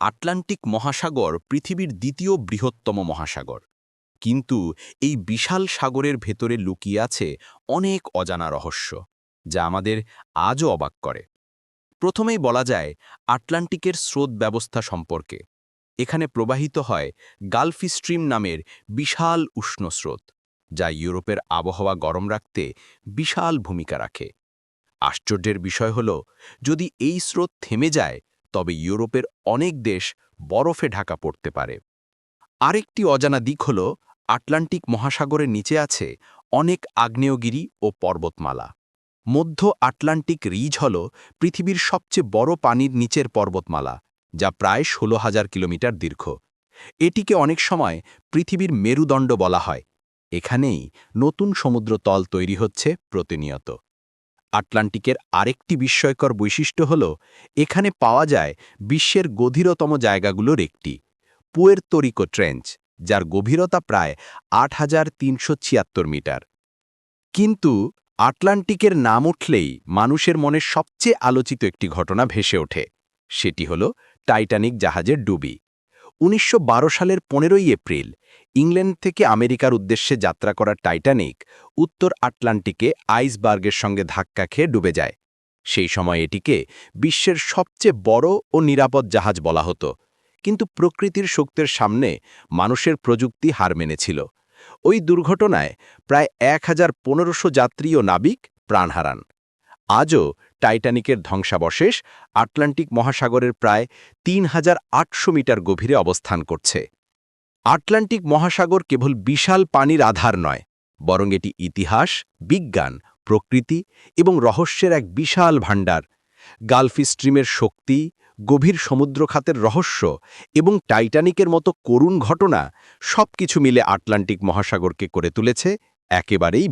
Atlantic মহাসাগর পৃথিবীর দ্বিতীয় বৃহত্তম মহাসাগর। কিন্তু এই বিশাল সাগরের ভেতরে লুকিয়ে আছে অনেক অজানা রহস্য, যা আমাদের আজও অবাক করে। প্রথমেই বলা যায় আটলান্টিকের স্রোত ব্যবস্থা সম্পর্কে। এখানে প্রবাহিত হয় গালফ স্ট্রিম নামের বিশাল উষ্ণ স্রোত, যা ইউরোপের আবহাওয়া গরম রাখতে বিশাল ভূমিকা রাখে। আশ্চর্যের বিষয় হল, যদি এই স্রোত থেমে যায় তবে ইউরোপের অনেক দেশ বরফে ঢাকা পড়তে পারে। আরেকটি অজানা দিক হল, আটলান্টিক মহাসাগরের নিচে আছে অনেক আগ্নেয়গিরি ও পর্বতমালা। মধ্য আটলান্টিক রিজ হল পৃথিবীর সবচেয়ে বড় পানির নিচের পর্বতমালা, যা প্রায় ১৬,০০০ কিলোমিটার দীর্ঘ। এটিকে অনেক সময় পৃথিবীর মেরুদণ্ড বলা হয়। এখানেই নতুন সমুদ্রতল তৈরি হচ্ছে প্রতিনিয়ত। আটলান্টিকের আরেকটি বিস্ময়কর বৈশিষ্ট্য হল, এখানে পাওয়া যায় বিশ্বের গভীরতম জায়গাগুলোর একটি, পুয়ের্তো রিকো ট্রেঞ্চ, যার গভীরতা প্রায় ৮,৩৭৬ মিটার। কিন্তু আটলান্টিকের নাম উঠলেই মানুষের মনে সবচেয়ে আলোচিত একটি ঘটনা ভেসে ওঠে। সেটি হল টাইটানিক জাহাজের ডুবি। ১৯১২ সালের ১৫ই এপ্রিল ইংল্যান্ড থেকে আমেরিকার উদ্দেশ্যে যাত্রা করা টাইটানিক উত্তর আটলান্টিকে আইসবার্গের সঙ্গে ধাক্কা খেয়ে ডুবে যায়। সেই সময় এটিকে বিশ্বের সবচেয়ে বড় ও নিরাপদ জাহাজ বলা হতো। কিন্তু প্রকৃতির শক্তির সামনে মানুষের প্রযুক্তি হার মেনেছিল। ওই দুর্ঘটনায় প্রায় ১,১৫০ যাত্রী ও নাবিক প্রাণ হারান। আজও টাইটানিকের ধ্বংসাবশেষ আটলান্টিক মহাসাগরের প্রায় ৩,৮০০ মিটার গভীরে অবস্থান করছে। আটলান্টিক মহাসাগর কেবল বিশাল পানির আধার নয়, বরং এটি ইতিহাস, বিজ্ঞান, প্রকৃতি এবং রহস্যের এক বিশাল ভাণ্ডার। গালফ স্ট্রিমের শক্তি, গভীর সমুদ্রখাতের রহস্য এবং টাইটানিকের মতো করুণ ঘটনা সবকিছু মিলে আটলান্টিক মহাসাগরকে করে তুলেছে একেবারেই